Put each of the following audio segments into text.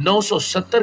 970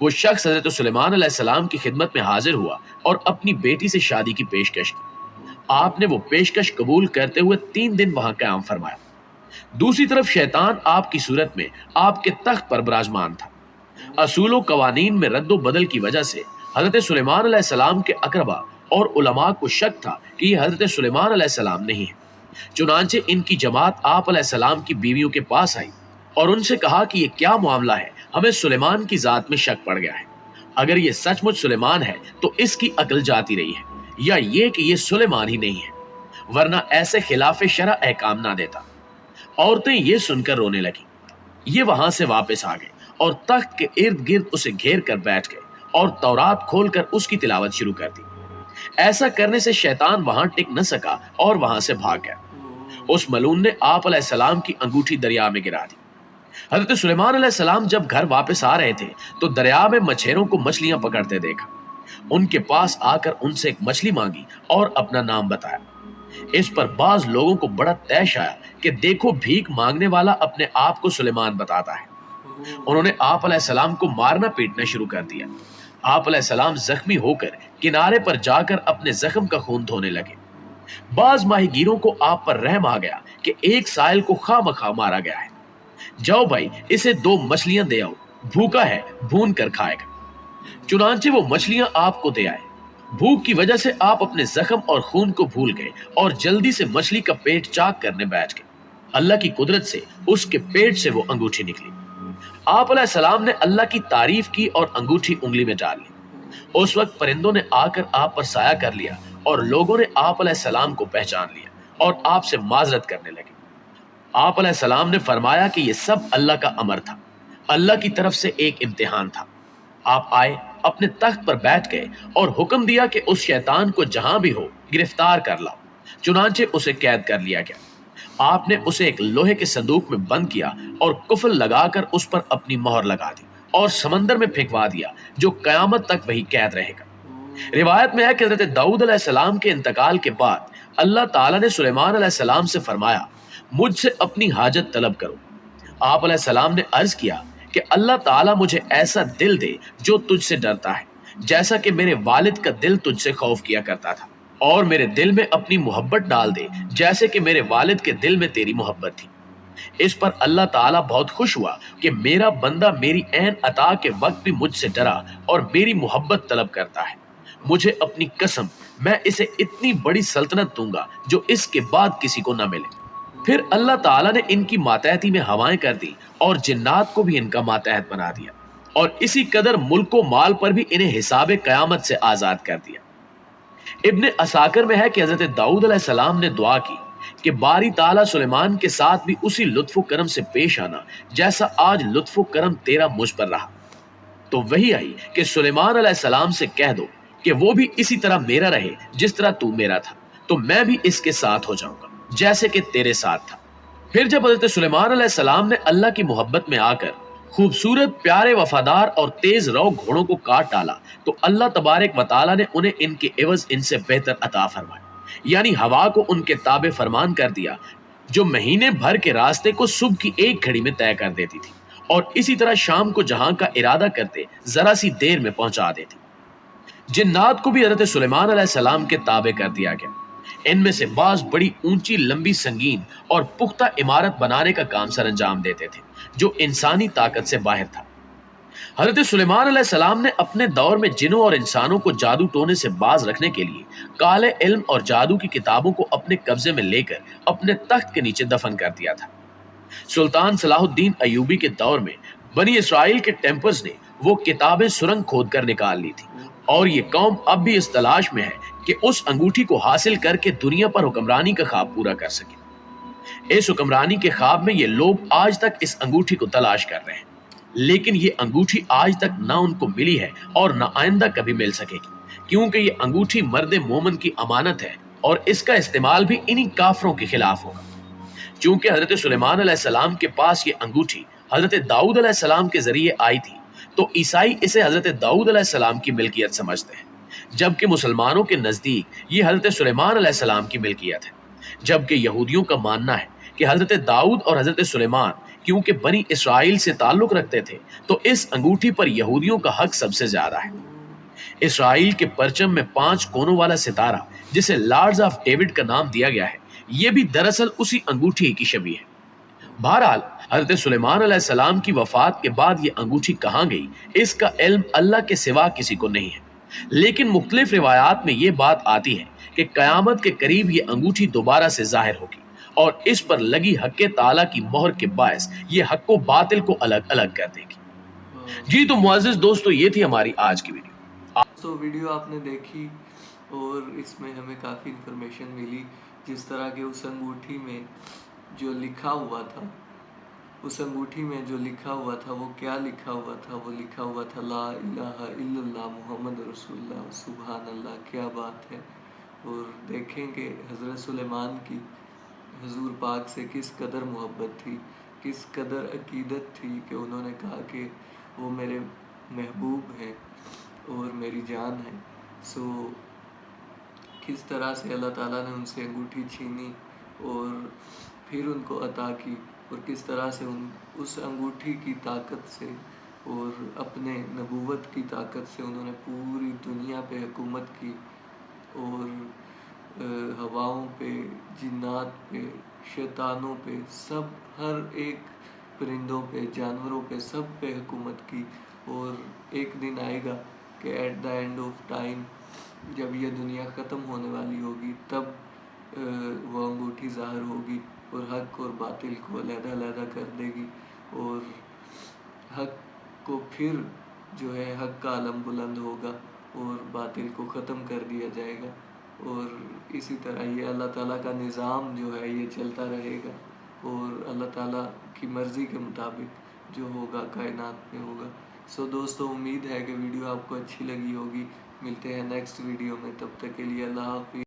وہ شخص حضرت سلیمان علیہ السلام کی خدمت میں حاضر ہوا اور اپنی بیٹی سے شادی کی پیشکش کی۔ آپ نے وہ پیشکش قبول کرتے ہوئے 3 دن وہاں قیام فرمایا۔ دوسری طرف شیطان آپ کی صورت میں آپ کے تخت پر براجمان تھا۔ اصول و قوانین میں رد و بدل کی وجہ سے حضرت سلیمان علیہ السلام کے اقربا اور علماء کو شک تھا کہ یہ حضرت سلیمان علیہ السلام نہیں ہے۔ چنانچہ ان کی جماعت آپ علیہ السلام کی بیویوں کے پاس آئی اور ان سے کہا کہ یہ کیا معاملہ ہے، ہمیں سلیمان کی ذات میں شک پڑ گیا ہے۔ اگر یہ سچ مچ سلیمان ہے تو اس کی عقل جاتی رہی ہے، یا یہ کہ یہ سلیمان ہی نہیں ہے، ورنہ ایسے خلاف شرع احکام نہ دیتا۔ عورتیں یہ سن کر رونے لگیں۔ یہ وہاں سے واپس آ گئے اور تخت کے ارد گرد اسے گھیر کر بیٹھ گئے اور تورات کھول کر اس کی تلاوت شروع کر دی۔ ایسا کرنے سے شیطان وہاں ٹک نہ سکا اور وہاں سے بھاگ گیا۔ اس ملعون نے آپ علیہ السلام کی انگوٹھی دریا میں گرا دی۔ حضرت سلیمان علیہ السلام جب گھر واپس آ رہے تھے تو دریا میں مچھیروں کو مچھلیاں پکڑتے دیکھا۔ ان کے پاس آ کر ان سے ایک مچھلی مانگی اور اپنا نام بتایا۔ اس پر بعض لوگوں کو بڑا طیش آیا کہ دیکھو بھیک مانگنے والا اپنے آپ کو سلیمان بتاتا ہے۔ انہوں نے آپ علیہ السلام کو مارنا پیٹنا شروع کر دیا۔ آپ علیہ السلام زخمی ہو کر کنارے پر جا کر اپنے زخم کا خون دھونے لگے۔ بعض ماہی گیروں کو آپ پر رحم آ گیا کہ ایک سائل کو خواہ مخواہ مارا گیا ہے، جاؤ بھائی اسے 2 مچھلیاں دے آؤ، بھوکا ہے بھون کر کھائے گا۔ چنانچہ وہ مچھلیاں آپ کو دے آئے۔ بھوک کی وجہ سے آپ اپنے زخم اور خون کو بھول گئے اور جلدی سے مچھلی کا پیٹ چاک کرنے بیٹھ گئے۔ اللہ کی قدرت سے اس کے پیٹ سے وہ انگوٹھی نکلی۔ آپ علیہ السلام نے اللہ کی تعریف کی اور انگوٹھی انگلی میں ڈال لی۔ اس وقت پرندوں نے آ کر آپ پر سایہ کر لیا اور لوگوں نے آپ علیہ السلام کو پہچان لیا اور آپ سے معذرت کرنے لگے۔ آپ علیہ السلام نے فرمایا کہ یہ سب اللہ کا امر تھا، اللہ کی طرف سے ایک امتحان تھا۔ آپ آئے، اپنے تخت پر بیٹھ گئے اور حکم دیا کہ اس شیطان کو جہاں بھی ہو گرفتار کر لاؤ۔ چنانچہ اسے قید کر لیا گیا۔ آپ نے اسے ایک لوہے کے صندوق میں بند کیا اور قفل لگا کر اس پر اپنی مہر لگا دی اور سمندر میں پھینکوا دیا، جو قیامت تک وہی قید رہے گا۔ روایت میں ہے کہ حضرت داؤد علیہ السلام کے انتقال کے بعد اللہ تعالیٰ نے سلیمان علیہ السلام سے فرمایا، مجھ سے اپنی حاجت طلب کرو۔ آپ علیہ السلام نے عرض کیا کہ اللہ تعالیٰ مجھے ایسا دل دے جو تجھ سے ڈرتا ہے، جیسا کہ میرے والد کا دل تجھ سے خوف کیا کرتا تھا، اور میرے دل میں اپنی محبت ڈال دے جیسے کہ میرے والد کے دل میں تیری محبت تھی۔ اس پر اللہ تعالیٰ بہت خوش ہوا کہ میرا بندہ میری عین عطا کے وقت بھی مجھ سے ڈرا اور میری محبت طلب کرتا ہے۔ مجھے اپنی قسم، میں اسے اتنی بڑی سلطنت دوں گا جو اس کے بعد کسی کو نہ ملے۔ پھر اللہ تعالیٰ نے ان کی ماتحتی میں ہوائیں کر دی اور جنات کو بھی ان کا ماتحت بنا دیا، اور اسی قدر ملک و مال پر بھی انہیں حساب قیامت سے آزاد کر دیا۔ ابن اساکر میں ہے کہ حضرت داؤد علیہ السلام نے دعا کی کہ باری تعالیٰ سلیمان کے ساتھ بھی اسی لطف و کرم سے پیش آنا جیسا آج لطف و کرم تیرا مجھ پر رہا۔ تو وہی آئی کہ سلیمان علیہ السلام سے کہہ دو کہ وہ بھی اسی طرح میرا رہے جس طرح تو میرا تھا، تو میں بھی اس کے ساتھ ہو جاؤں گا جیسے کہ تیرے ساتھ تھا۔ پھر جب حضرت سلیمان علیہ السلام نے اللہ کی محبت میں آ کر خوبصورت، پیارے، وفادار اور تیز رو گھوڑوں کو کاٹ ڈالا تو اللہ تبارک و تعالیٰ نے انہیں ان کے عوض ان سے بہتر عطا فرمایا، یعنی ہوا کو ان کے تابع فرمان کر دیا، جو مہینے بھر کے راستے کو صبح کی 1 گھڑی میں طے کر دیتی تھی، اور اسی طرح شام کو جہاں کا ارادہ کرتے ذرا سی دیر میں پہنچا دیتی۔ جنات کو بھی حضرت سلیمان علیہ السلام کے تابع کر دیا گیا۔ ان میں سے بعض بڑی اونچی، لمبی، سنگین اور پختہ عمارت بنانے کا کام سر انجام دیتے تھے، جو انسانی طاقت سے باہر تھا۔ حضرت سلیمان علیہ السلام نے اپنے دور میں جنوں اور انسانوں کو جادو ٹونے سے باز رکھنے کے لیے کالے علم اور جادو کی کتابوں کو اپنے قبضے میں لے کر اپنے تخت کے نیچے دفن کر دیا تھا۔ سلطان صلاح الدین ایوبی کے دور میں بنی اسرائیل کے ٹیمپلز نے وہ کتابیں سرنگ کھود کر نکال لی تھی، اور یہ قوم اب بھی اس تلاش میں ہے کہ اس انگوٹھی کو حاصل کر کے دنیا پر حکمرانی کا خواب پورا کر سکے۔ اس حکمرانی کے خواب میں یہ لوگ آج تک اس انگوٹھی کو تلاش کر رہے ہیں، لیکن یہ انگوٹھی آج تک نہ ان کو ملی ہے اور نہ آئندہ کبھی مل سکے گی، کیونکہ یہ انگوٹھی مرد مومن کی امانت ہے اور اس کا استعمال بھی انہی کافروں کے خلاف ہوگا۔ چونکہ حضرت سلیمان علیہ السلام کے پاس یہ انگوٹھی حضرت داؤد علیہ السلام کے ذریعے آئی تھی، تو عیسائی اسے حضرت داؤد علیہ السلام کی ملکیت سمجھتے ہیں، جبکہ مسلمانوں کے نزدیک یہ حضرت سلیمان علیہ السلام کی ملکیت ہے، جبکہ یہودیوں کا ماننا ہے کہ حضرت داؤد اور حضرت سلیمان کیونکہ بنی اسرائیل سے تعلق رکھتے تھے تو اس انگوٹھی پر یہودیوں کا حق سب سے زیادہ ہے۔ اسرائیل کے پرچم میں 5 کونوں والا ستارہ جسے لارڈز آف ڈیوڈ کا نام دیا گیا ہے، یہ بھی دراصل اسی انگوٹھی کی شبیہ ہے۔ بہرحال حضرت سلیمان علیہ السلام کی وفات کے بعد یہ انگوٹھی کہاں گئی، اس کا علم اللہ کے سوا کسی کو نہیں ہے، لیکن مختلف روایات میں یہ بات آتی ہے کہ قیامت کے قریب یہ انگوٹھی دوبارہ سے ظاہر ہوگی اور اس پر لگی حق تعالیٰ کی مہر کے باعث یہ حق و باطل کو الگ الگ کر دے گی۔ جی تو معزز دوستو، یہ تھی ہماری آج کی ویڈیو۔ تو ویڈیو آپ نے دیکھی اور اس میں ہمیں کافی انفارمیشن ملی، جس طرح کہ اس انگوٹھی میں جو لکھا ہوا تھا، وہ کیا لکھا ہوا تھا؟ وہ لکھا ہوا تھا لا الہ الا اللہ محمد رسول اللہ، سبحان اللہ، کیا بات ہے۔ اور دیکھیں کہ حضرت سلیمان کی حضور پاک سے کس قدر محبت تھی، کس قدر عقیدت تھی کہ انہوں نے کہا کہ وہ میرے محبوب ہیں اور میری جان ہے۔ کس طرح سے اللہ تعالیٰ نے ان سے انگوٹھی چھینی اور پھر ان کو عطا کی، اور کس طرح سے اس انگوٹھی کی طاقت سے اور اپنے نبوت کی طاقت سے انہوں نے پوری دنیا پہ حکومت کی، اور ہواؤں پہ، جنات پہ، شیطانوں پہ، سب، ہر ایک پرندوں پہ، جانوروں پہ، سب پہ حکومت کی۔ اور ایک دن آئے گا کہ at the end of time, جب یہ دنیا ختم ہونے والی ہوگی، تب وہ انگوٹھی ظاہر ہوگی اور حق اور باطل کو علیحدہ علیحدہ کر دے گی، اور حق کو پھر جو ہے حق کا علم بلند ہوگا اور باطل کو ختم کر دیا جائے گا، اور اسی طرح یہ اللہ تعالیٰ کا نظام جو ہے یہ چلتا رہے گا، اور اللہ تعالیٰ کی مرضی کے مطابق جو ہوگا کائنات میں ہوگا۔ دوستو، امید ہے کہ ویڈیو آپ کو اچھی لگی ہوگی۔ ملتے ہیں نیکسٹ ویڈیو میں، تب تک کے لیے اللہ حافظ۔